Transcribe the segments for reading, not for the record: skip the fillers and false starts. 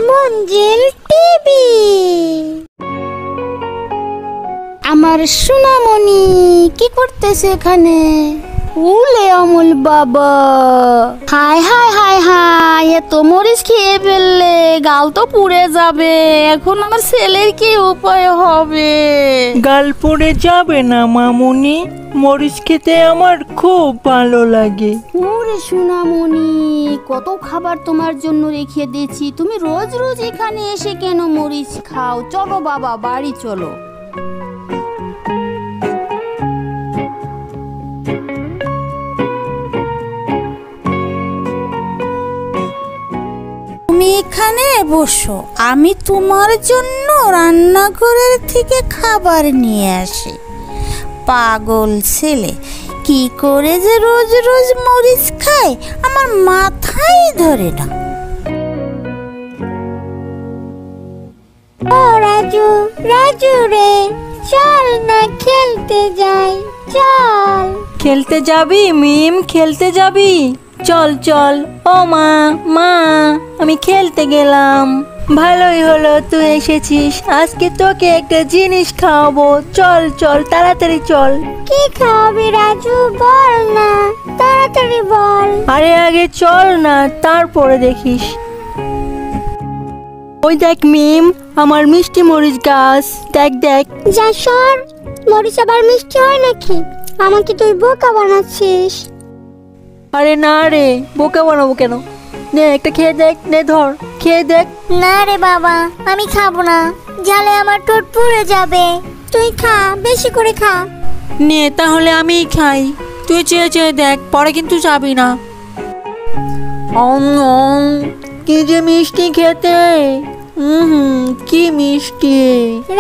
মঞ্জিল TV. আমার সোনামণি কি করতেছে এখানে? উলে অমল বাবা, হায় হায় হায় হায়, এত মরিচ খেয়ে ফেললে গাল তো পুড়ে যাবে। এখন আমার ছেলের কি উপায় হবে? গাল পুড়ে যাবে না মামুনি, মরিচ খেতে আমার খুব ভালো লাগে। ওরে সোনামণি, কত খাবার তোমার জন্য রেখে দিয়েছি, তুমি রোজ রোজ এখানে এসে কেন মরিচ খাও? চলো বাবা, বাড়ি চলো। তুমি এখানে বসো, আমি তোমার জন্য রান্নাঘরের থেকে খাবার নিয়ে আসি। পাগল ছেলে, কি করে যে রোজ রোজ মরিচ খায় আমার মাথায় ধরে না। ও রাজু, রাজু রে, চল না খেলতে যাই, চল। খেলতে যাবি মিম, খেলতে যাবি? চল চল। ও মা, মা, আমি খেলতে গেলাম। ভালোই হলো তুই এসেছিস, আজকে তোকে একটা জিনিস খাওয়াবো। চল চল, তাড়াতাড়ি চল। কি খাওয়াবি রাজু, বল না, তাড়াতাড়ি বল। আরে আগে চল না, তারপরে দেখিস। ওই দেখ মিম, আমার মিষ্টি মরিচ গাছ, দেখ দেখ। যা সর, মরিচ আবার মিষ্টি হয় নাকি? আমাকে তুই বোকা বানাচ্ছিস। আরে না রে, বোকা বানাবো কেন? নে একটা খেয়ে দেখ, নে ধর, খেয়ে দেখ। না রে বাবা, আমি খাবো না, ঝালে আমার ঠোঁট পুড়ে যাবে। তুই খা, বেশি করে খা। নে তাহলে আমিই খাই, তুই চেয়ে চেয়ে দেখ, পরে কিন্তু যাবি না। কি যে মিষ্টি খেতে, কি মিষ্টি।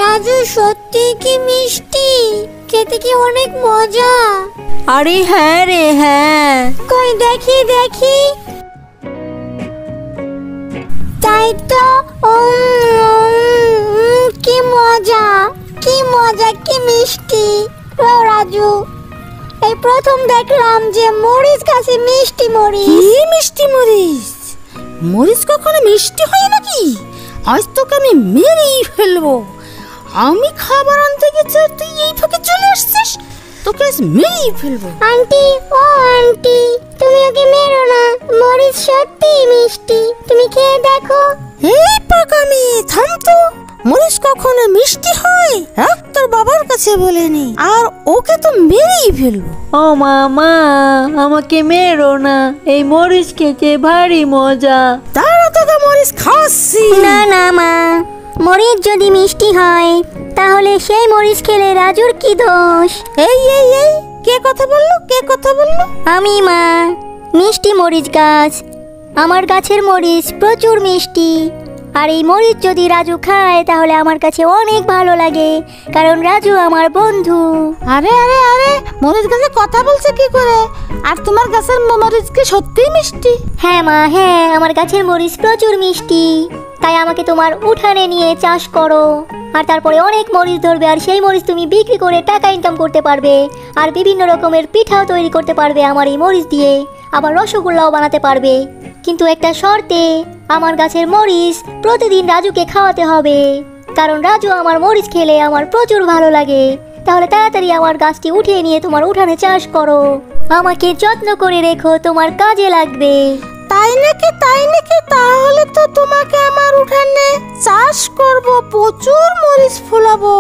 রাজু সত্যি কি মিষ্টি, খেতে কি অনেক মজা। আরে হ্যাঁ রে হ্যাঁ। কই দেখি দেখি। তাই তো, কি মজা, কি মজা, কি মিষ্টি। ও রাজু, এই প্রথম দেখলাম যে মরিচ গাছে মিষ্টি মরিচ। কি মিষ্টি মরিচ? মরিচ কখনো মিষ্টি হয় নাকি? আজ তোকে আমি মেরেই ফেলবো। আমি খাবার আনতে গেছি, তুই এই ফাঁকে চলে আসছিস, তোকে আজ মেরেই ফেলবো। আন্টি, ও আন্টি, তুমি ওকে মেরো না, মরিচ সত্যি মিষ্টি, তুমি খেয়ে দেখো। এই পাকামি, থাম তো। মরিচ কখনো মিষ্টি হয়? রাখ, তোর বাবার কাছে বলে নি, আর ওকে তো মেরেই ফেলবো। ও মামা, আমাকে মেরো না, এই মরিচ খেতে ভারী মজা। তারা তোকে মরিচ খাওয়াচ্ছি। না না মা, মরিচ যদি মিষ্টি হয় তাহলে সেই মরিচ খেলে রাজুর কি দোষ? এই এই এই, কে কথা বললো, কে কথা বললো? আমি মা, মিষ্টি মরিচ গাছ, আমার গাছের মরিচ প্রচুর মিষ্টি। আর এই মরিচ যদি রাজু খায় তাহলে আমার কাছে অনেক ভালো লাগে, কারণ রাজু আমার বন্ধু। আরে আরে আরে, মরিচ গাছে কথা বলছে কি করে? আর তোমার গাছের মরিচ কি সত্যিই মিষ্টি? হ্যাঁ মা, হ্যাঁ, আমার গাছের মরিচ প্রচুর মিষ্টি, তাই আমাকে তোমার উঠানে নিয়ে চাষ করো, আর তারপরে অনেক মরিচ ধরবে, আর সেই মরিচ তুমি বিক্রি করে টাকা ইনকাম করতে পারবে, আর বিভিন্ন রকমের পিঠাও তৈরি করতে পারবে আমার এই মরিচ দিয়ে, আবার রসগোল্লাও বানাতে পারবে। কিন্তু একটা শর্তে, আমার গাছের মরিচ প্রতিদিন রাজুকে খাওয়াতে হবে, কারণ রাজু আমার মরিচ খেলে আমার প্রচুর ভালো লাগে। তাহলে তাড়াতাড়ি আমার গাছটি উঠিয়ে নিয়ে তোমার উঠানে চাষ করো, আমাকে যত্ন করে রেখো, তোমার কাজে লাগবে। তাই নাকি, তাই নাকি? তাহলে তো তোমাকে আমার উঠানে চাষ করব, প্রচুর মরিচ ফলাবো,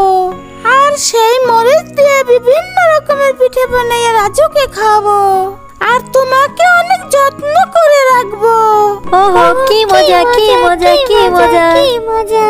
আর সেই মরিচ দিয়ে বিভিন্ন রকমের পিঠে বানিয়ে রাজুকে খাওয়াবো, আর তোমাকে অনেক যত্ন করে রাখবো। ওহো, কি মজা, কি মজা, কি মজা, কি মজা।